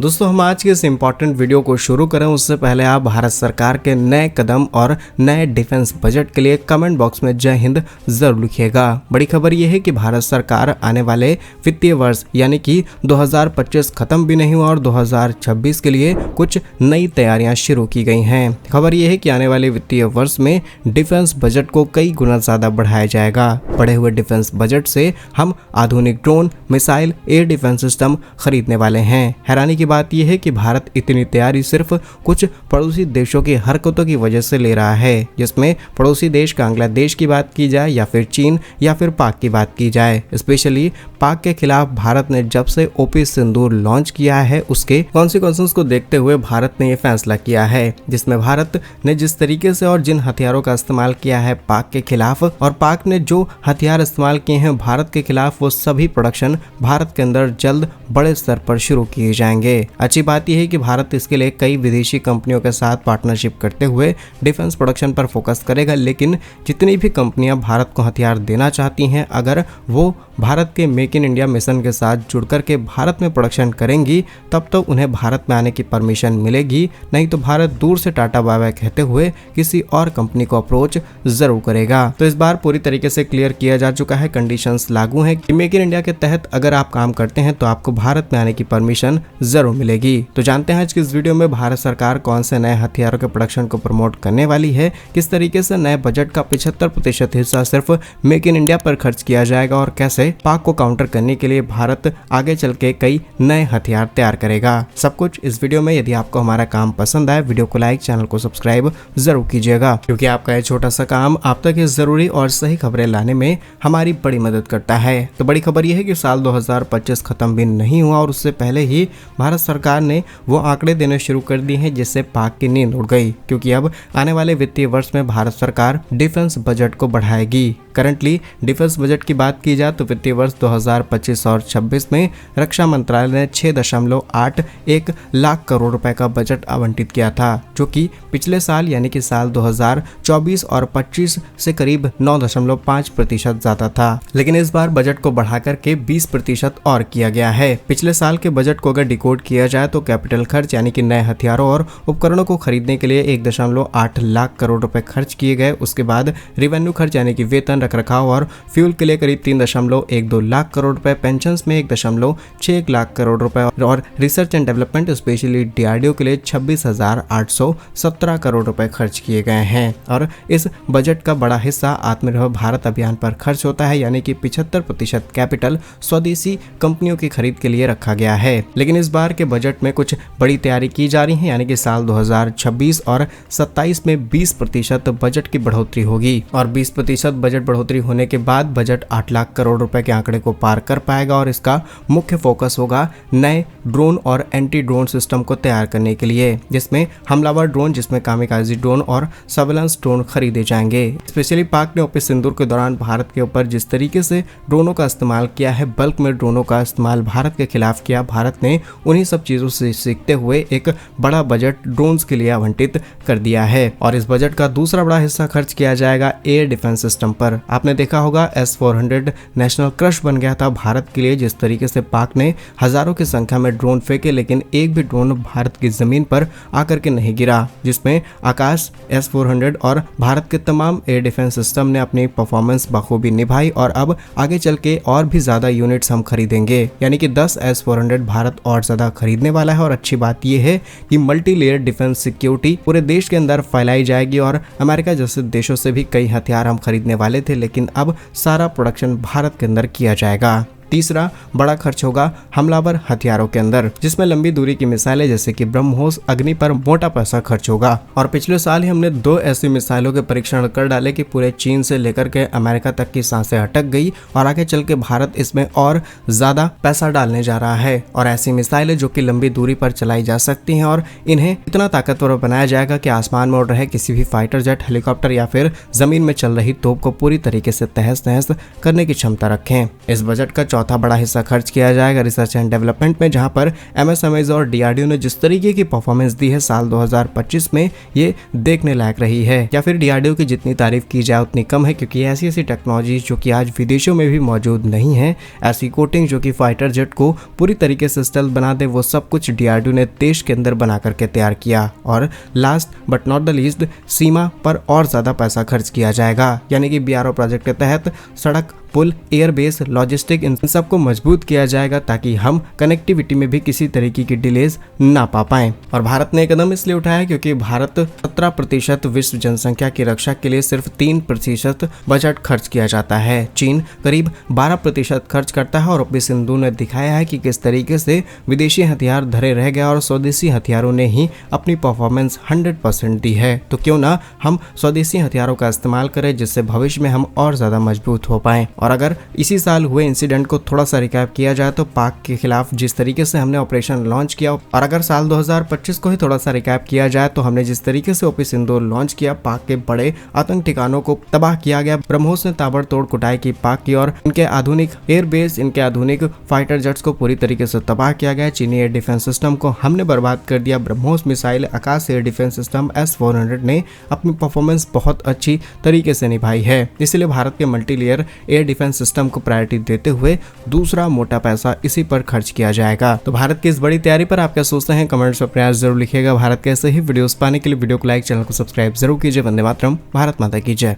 दोस्तों हम आज के इस इम्पॉर्टेंट वीडियो को शुरू करें उससे पहले आप भारत सरकार के नए कदम और नए डिफेंस बजट के लिए कमेंट बॉक्स में जय हिंद जरूर लिखिएगा। बड़ी खबर यह है कि भारत सरकार आने वाले वित्तीय वर्ष यानी कि 2025 खत्म भी नहीं हुआ और 2026 के लिए कुछ नई तैयारियां शुरू की गई हैं। खबर यह है कि आने वाले वित्तीय वर्ष में डिफेंस बजट को कई गुना ज्यादा बढ़ाया जाएगा। बढ़े हुए डिफेंस बजट से हम आधुनिक drone, missile, air defence system खरीदने वाले हैं। हैरानी की बात यह है कि भारत इतनी तैयारी सिर्फ कुछ पड़ोसी देशों की हरकतों की वजह से ले रहा है, जिसमें पड़ोसी देश बांग्लादेश की बात की जाए या फिर चीन या फिर पाक की बात की जाए। स्पेशली पाक के खिलाफ भारत ने जब से ऑपरेशन सिंदूर लॉन्च किया है उसके कॉन्सिक्वेंसेस को देखते हुए भारत ने यह फैसला किया है, जिसमें भारत ने जिस तरीके से और जिन हथियारों का इस्तेमाल किया है पाक के खिलाफ और पाक ने जो हथियार इस्तेमाल किए हैं भारत के खिलाफ, वो सभी प्रोडक्शन भारत के अंदर जल्द बड़े स्तर पर शुरू किए जाएंगे। अच्छी बात यह है कि भारत इसके लिए कई विदेशी कंपनियों के साथ पार्टनरशिप करते हुए डिफेंस प्रोडक्शन पर फोकस करेगा, लेकिन जितनी भी कंपनियां भारत को हथियार देना चाहती हैं, अगर वो भारत के मेक इन इंडिया मिशन के साथ जुड़कर के भारत में प्रोडक्शन करेंगी तब तो उन्हें भारत में आने की परमिशन मिलेगी, नहीं तो भारत दूर से टाटा बाय बाय कहते हुए किसी और कंपनी को अप्रोच जरूर करेगा। तो इस बार पूरी तरीके से क्लियर किया जा चुका है, कंडीशंस लागू हैं कि मेक इन इंडिया के तहत अगर आप काम करते हैं तो आपको भारत में आने की परमिशन जरूर मिलेगी। तो जानते हैं आज की इस वीडियो में भारत सरकार कौन से नए हथियारों के प्रोडक्शन को प्रमोट करने वाली है, किस तरीके से नए बजट का 75% हिस्सा सिर्फ मेक इन इंडिया पर खर्च किया जाएगा और कैसे पाक को काउंटर करने के लिए भारत आगे चल के कई नए हथियार तैयार करेगा। सब कुछ इस वीडियो में। यदि आपको हमारा काम पसंद आए वीडियो को लाइक, चैनल को सब्सक्राइब जरूर कीजिएगा, क्योंकि आपका यह छोटा सा काम आप तक इस जरूरी और सही खबरें लाने में हमारी बड़ी मदद करता है। तो बड़ी खबर यह है कि साल 2025 खत्म भी नहीं हुआ और उससे पहले ही भारत सरकार ने वो आंकड़े देने शुरू कर दिए हैं जिससे पाक की नींद उड़ गई, क्योंकि अब आने वाले वित्तीय वर्ष में भारत सरकार डिफेंस बजट को बढ़ाएगी। करंटली डिफेंस बजट की बात की जाए तो वित्तीय वर्ष 2025 और 26 में रक्षा मंत्रालय ने 6.81 लाख करोड़ रुपए का बजट आवंटित किया था, जो कि पिछले साल यानी कि साल 2024 और 25 से करीब 9.5% ज्यादा था। लेकिन इस बार बजट को बढ़ाकर के 20% और किया गया है। पिछले साल के बजट को अगर डिकोड किया जाए तो कैपिटल खर्च यानी कि नए हथियारों और उपकरणों को खरीदने के लिए 1.8 लाख करोड़ रुपए खर्च किए गए। उसके बाद रेवेन्यू खर्च यानी कि वेतन, रखरखाव और फ्यूल के लिए करीब 3.12 लाख करोड़ रुपए, पेंशंस में 1.61 लाख करोड़ रुपए और research and development specially DRDO के लिए 26,817 करोड़ रुपए खर्च किए गए हैं। और इस बजट का बड़ा हिस्सा आत्मनिर्भर भारत अभियान पर खर्च होता है, यानी कि 75% कैपिटल स्वदेशी कंपनियों की खरीद के लिए रखा गया है। लेकिन इस बार के बजट में कुछ बड़ी तैयारी की जा रही है, यानी कि साल 2026 और 27 में 20% बजट की बढ़ोतरी होगी और 20% बजट बढ़ोतरी होने के बाद बजट 8 लाख करोड़ रुपए के आंकड़े को पार कर पाएगा और इसका मुख्य फोकस होगा नए ड्रोन और एंटी ड्रोन सिस्टम को तैयार करने के लिए, जिसमें हमलावर ड्रोन, जिसमें कामिकाजी ड्रोन और सर्वेलेंस ड्रोन खरीदे जाएंगे। स्पेशली पाक ने ऑपरेशन सिंदूर के दौरान भारत के ऊपर जिस तरीके से ड्रोनों का इस्तेमाल किया है, बल्क में ड्रोनों का इस्तेमाल भारत के खिलाफ किया, भारत ने उन्हीं सब चीजों से सीखते हुए एक बड़ा बजट ड्रोन्स के लिए आवंटित कर दिया है। और इस बजट का दूसरा बड़ा हिस्सा खर्च किया जाएगा एयर डिफेंस सिस्टम पर। आपने देखा होगा S-400 नेशनल क्रश बन गया था भारत के लिए, जिस तरीके से पाक ने हजारों की संख्या में ड्रोन फेंके लेकिन एक भी ड्रोन भारत की जमीन पर आकर के नहीं गिरा, जिसमें आकाश, S-400 और भारत के तमाम एयर डिफेंस सिस्टम ने अपनी परफॉर्मेंस बखूबी निभाई और अब आगे चल के और भी ज्यादा यूनिट्स हम खरीदेंगे, यानी कि 10 S-400 भारत और ज्यादा खरीदने वाला है। और अच्छी बात यह है कि मल्टी लेयर डिफेंस सिक्योरिटी पूरे देश के अंदर फैलाई जाएगी और अमेरिका जैसे देशों से भी कई हथियार हम खरीदने वाले थे, लेकिन अब सारा प्रोडक्शन भारत के अंदर किया जाएगा। तीसरा बड़ा खर्च होगा हमलावर हथियारों के अंदर, जिसमें लंबी दूरी की मिसाइलें जैसे कि ब्रह्मोस, अग्नि पर मोटा पैसा खर्च होगा। और पिछले साल ही हमने 2 ऐसी मिसाइलों के परीक्षण कर डाले कि पूरे चीन से लेकर के अमेरिका तक की सांसें अटक गई और आगे चल के भारत इसमें और ज्यादा पैसा डालने जा रहा है। और ऐसी मिसाइलें जो कि लंबी दूरी पर चलाई जा सकती हैं और इन्हें इतना ताकतवर बनाया जाएगा कि आसमान में उड़ रहे किसी भी फाइटर जेट, हेलीकॉप्टर या फिर जमीन में चल रही तोप को पूरी तरीके से तहस नहस करने की क्षमता रखें। इस बजट का चौथा बड़ा हिस्सा खर्च किया जाएगा रिसर्च एंड डेवलपमेंट में, जहां पर MSMEs और DRDO ने जिस तरीके की परफॉर्मेंस दी है साल 2025 में, ये देखने लायक रही है। या फिर DRDO की जितनी तारीफ की जाए उतनी कम है, क्योंकि ऐसी ऐसी टेक्नोलॉजी जो कि आज विदेशों में भी मौजूद नहीं है, ऐसी कोटिंग जो कि फाइटर जेट को पूरी तरीके से स्टेल्थ बना दे, वो सब कुछ DRDO ने देश के अंदर बना करके तैयार किया। और last but not the least, सीमा पर और ज्यादा पैसा खर्च किया जाएगा, यानी कि BRO प्रोजेक्ट के तहत सड़क, पुल, एयरबेस, लॉजिस्टिक, इन सबको मजबूत किया जाएगा ताकि हम कनेक्टिविटी में भी किसी तरीके की डिलेज ना पा पाएं। और भारत ने कदम इसलिए उठाया क्योंकि भारत 17% विश्व जनसंख्या की रक्षा के लिए सिर्फ 3% बजट खर्च किया जाता है। चीन करीब 12% खर्च करता है। और अपनी सिंधु ने दिखाया है कि किस तरीके से विदेशी हथियार धरे रह गया और स्वदेशी हथियारों ने ही अपनी परफॉर्मेंस 100% दी है। तो क्यों ना हम स्वदेशी हथियारों का इस्तेमाल करें, जिससे भविष्य में हम और ज्यादा मजबूत हो पाएं। और अगर इसी साल हुए इंसिडेंट को थोड़ा सा रिकैप किया जाए तो पाक के खिलाफ जिस तरीके से हमने ऑपरेशन लॉन्च किया, और अगर साल 2025 को ही थोड़ा सा रिकैप किया जाए तो हमने जिस तरीके से ऑपरेशन सिंदूर लॉन्च किया, पाक के बड़े आतंक ठिकानों को तबाह किया गया, ब्रह्मोस ने ताबड़तोड़ कुटाई की पाक की, और इनके आधुनिक एयरबेस, इनके आधुनिक फाइटर जेट्स को पूरी तरीके से तबाह किया गया। चीनी एयर डिफेंस सिस्टम को हमने बर्बाद कर दिया। ब्रह्मोस मिसाइल, आकाश एयर डिफेंस सिस्टम S-400 ने अपनी परफॉर्मेंस बहुत अच्छी तरीके से निभाई है। इसलिए भारत के multi layer air defence system को प्रायोरिटी देते हुए दूसरा मोटा पैसा इसी पर खर्च किया जाएगा। तो भारत की इस बड़ी तैयारी पर आप क्या सोचते हैं, कमेंट्स में प्रयास जरूर लिखिएगा। भारत के ऐसे ही वीडियोस पाने के लिए वीडियो को लाइक, चैनल को सब्सक्राइब जरूर कीजिए। वंदे मातरम, भारत माता की जय।